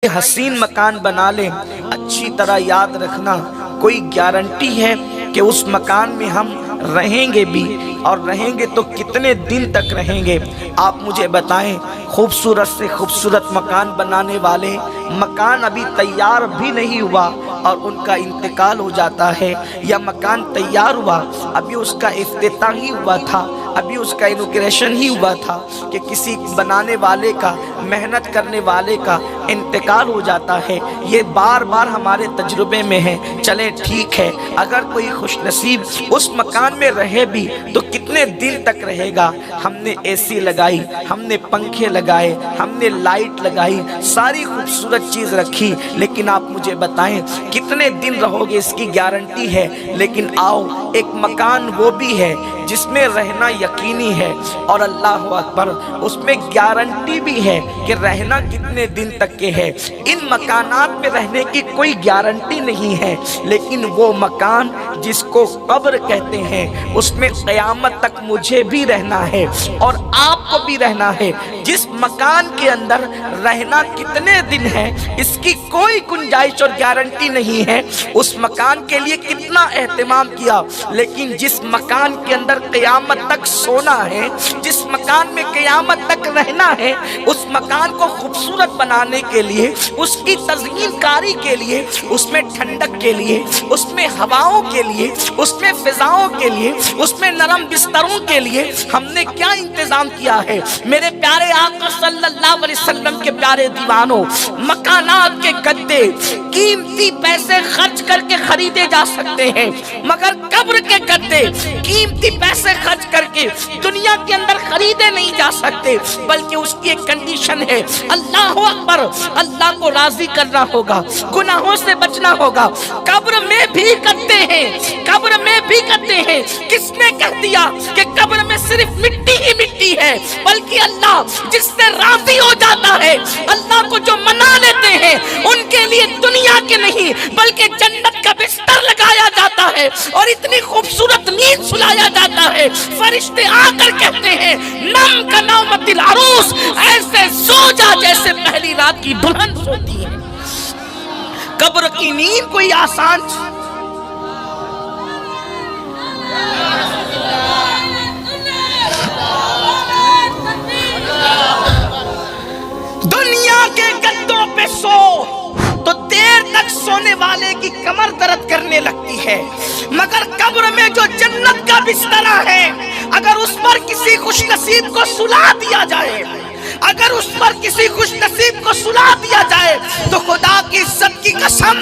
حسین مکان بنا لیں، اچھی طرح یاد رکھنا کوئی گارنٹی ہے کہ اس مکان میں ہم رہیں گے بھی، اور رہیں گے تو کتنے دن تک رہیں گے؟ آپ مجھے بتائیں، خوبصورت سے خوبصورت مکان بنانے والے مکان ابھی تیار بھی نہیں ہوا اور ان کا انتقال ہو جاتا ہے، یا مکان تیار ہوا ابھی اس کا افتتاح ہی ہوا تھا، ابھی اس کا انوگریشن ہی ہوا تھا کہ کسی بنانے والے کا، محنت کرنے والے کا انتقال ہو جاتا ہے۔ یہ بار بار ہمارے تجربے میں ہے۔ چلیں ٹھیک ہے، اگر کوئی خوش نصیب اس مکان میں رہے بھی تو کتنے دن تک رہے گا؟ ہم نے اے سی لگائی، ہم نے پنکھے لگائے، ہم نے لائٹ لگائی، ساری خوبصورت چیز رکھی، لیکن آپ مجھے بتائیں کتنے دن رہو گے؟ اس کی گارنٹی ہے۔ لیکن آؤ، ایک مکان وہ بھی ہے جس میں رہنا یقینی ہے، اور اللہ اکبر، اس میں گارنٹی بھی ہے کہ رہنا کتنے دن تک کے ہے۔ ان مکانات میں رہنے کی کوئی گارنٹی نہیں ہے، لیکن وہ مکان جس کو قبر کہتے ہیں، اس میں قیامت تک مجھے بھی رہنا ہے اور آپ کو بھی رہنا ہے۔ جس مکان کے اندر رہنا کتنے دن ہے اس کی کوئی گنجائش اور گارنٹی نہیں ہے، اس مکان کے لیے کتنا اہتمام کیا، لیکن جس مکان کے اندر قیامت تک سونا ہے، جس مکان میں قیامت تک رہنا ہے، اس مکان کو خوبصورت بنانے کے لیے، اس کی تزئین کاری کے لیے، اس میں ٹھنڈک کے لیے، اس میں ہواؤں کے لیے، اس میں فضاؤں کے لیے، اس میں نرم بستروں کے لیے ہم نے کیا انتظام کیا ہے؟ میرے پیارے آقا صلی اللہ علیہ وسلم کے پیارے دیوانوں، مکانات کے گدے قیمتی پیسے خرچ کر کے خریدے جا سکتے ہیں، مگر قبر کے گدے قیمتی پیسے خرچ کر کے دنیا کے اندر خریدے نہیں جا سکتے، بلکہ اس کی ایک کنڈیشن ہے، اللہ اکبر، اللہ کو راضی کرنا ہوگا، گناہوں سے بچنا ہوگا۔ قبر میں بھی کرتے ہیں، قبر میں بھی کرتے ہیں۔ کس نے کہہ دیا کہ قبر میں صرف مٹی ہی مٹی ہے؟ بلکہ اللہ جس سے راضی ہو جاتا ہے، اللہ کو جو منا لیتے ہیں، ان کے لیے دنیا کے نہیں بلکہ جنت کا بستر لگایا جاتا ہے اور اتنی خوبصورت نیند سلایا جاتا ہے، فرشتے آ کر کہتے ہیں نم کا نومت العروس، ایسے سو جا جیسے پہلی رات کی دلہن سوتی ہے۔ قبر کی نیند کوئی آسان دنیا کے گدوں پہ سو تو دیر تک سونے والے کی کمر درد کرنے لگتی ہے، مگر قبر میں جو جنت کا بستر ہے، اگر اس پر کسی خوش نصیب کو سلا دیا جائے، اگر اس پر کسی خوش نصیب کو سلا دیا جائے تو خدا کی عزت کی قسم،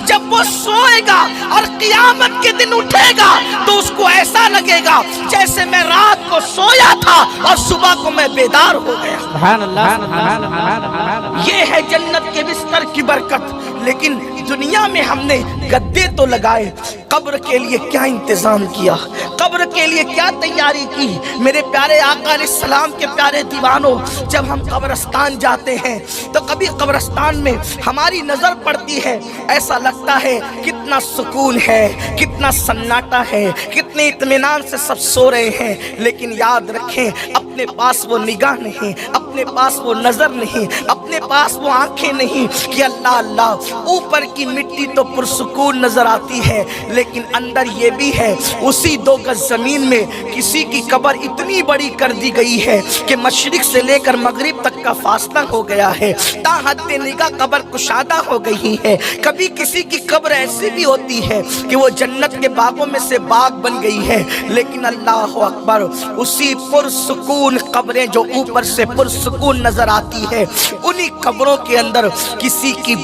جب وہ سوئے گا اور قیامت کے دن اٹھے گا تو اس کو ایسا لگے گا جیسے میں رات کو سویا تھا اور صبح کو میں بیدار ہو گیا۔ سبحان اللہ۔ یہ ہے جنت کے بستر کی برکت۔ لیکن دنیا میں ہم نے گدے تو لگائے، قبر کے لیے کیا انتظام کیا، قبر کے لیے کیا تیاری کی؟ میرے پیارے آقا علیہ السلام کے پیارے دیوانوں، جب ہم قبرستان جاتے ہیں تو کبھی قبرستان میں ہماری نظر پڑتی ہے، ایسا لگتا ہے کتنا سکون ہے، کتنا سناٹا ہے، کتنے اطمینان سے سب سو رہے ہیں، لیکن یاد رکھیں اپنے پاس وہ نگاہ نہیں، اپنے پاس وہ نظر نہیں، اپنے پاس وہ آنکھیں نہیں کہ اللہ اللہ، اوپر کی مٹی تو پرسکون نظر آتی ہے، لیکن اندر یہ بھی ہے، اسی 2 گز زمین میں کسی کی قبر اتنی بڑی کر دی گئی ہے کہ مشرق سے لے کر مغرب تک کا فاصلہ ہو گیا ہے، تا حد نگاہ قبر کشادہ ہو گئی ہے۔ کبھی کسی کی قبر ایسی بھی ہوتی ہے کہ وہ جنت کے باغوں میں سے باغ بن گئی ہے، لیکن اللہ اکبر، اسی پرسکون قبریں جو اوپر سے پرسکون نظر آتی ہے، انہی قبروں کے اندر کسی کی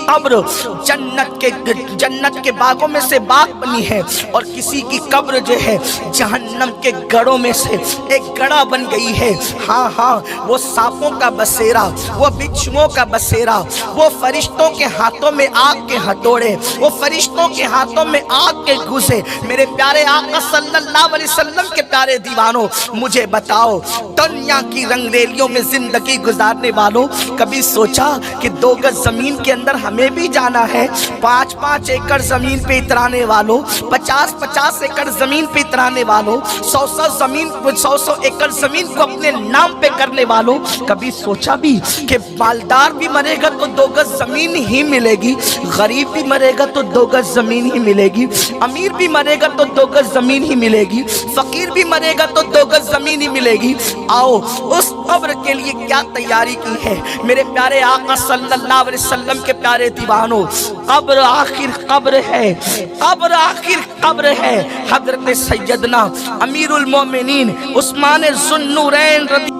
قبر جنت کے باغوں میں سے باغ بنی ہے، اور کسی کی قبر جو ہے جہنم کے گڑھوں میں سے ایک گڑھا بن گئی ہے۔ ہاں ہاں، وہ سانپوں کا بسیرا، وہ بچھوؤں کا بسیرا، وہ فرشتوں کے ہاتھوں میں آگ کے ہتھوڑے، وہ فرشتوں کے ہاتھوں میں آگ کے گھوسے۔ میرے پیارے آقا صلی اللہ علیہ وسلم کے پیارے دیوانوں، مجھے بتاؤ دنیا کی رنگ ہویلیوں میں زندگی گزارنے والوں، کبھی سوچا کہ 2 گز زمین کے اندر ہمیں بھی جانا ہے؟ 5-5 ایکڑ زمین پہ اترانے والوں، 50-50 ایکڑ زمین پہ اترانے والوں، 100 ایکڑ زمین کو اپنے نام پہ کرنے والوں، کبھی سوچا بھی کہ مالدار بھی مرے گا تو 2 گز زمین ہی ملے گی، غریب بھی مرے گا تو 2 گز زمین ہی ملے گی، امیر بھی مرے گا تو 2 گز زمین ہی ملے گی، فقیر بھی مرے گا تو 2 گز زمین ہی ملے گی؟ آؤ اس قبر کے لیے کیا تیاری کی ہے میرے پیارے آقا صلی اللہ علیہ وسلم کے پیارے دیوانوں؟ قبر آخر قبر ہے، قبر آخر قبر ہے۔ حضرت سیدنا امیر المومنین عثمان ذو النورین رضی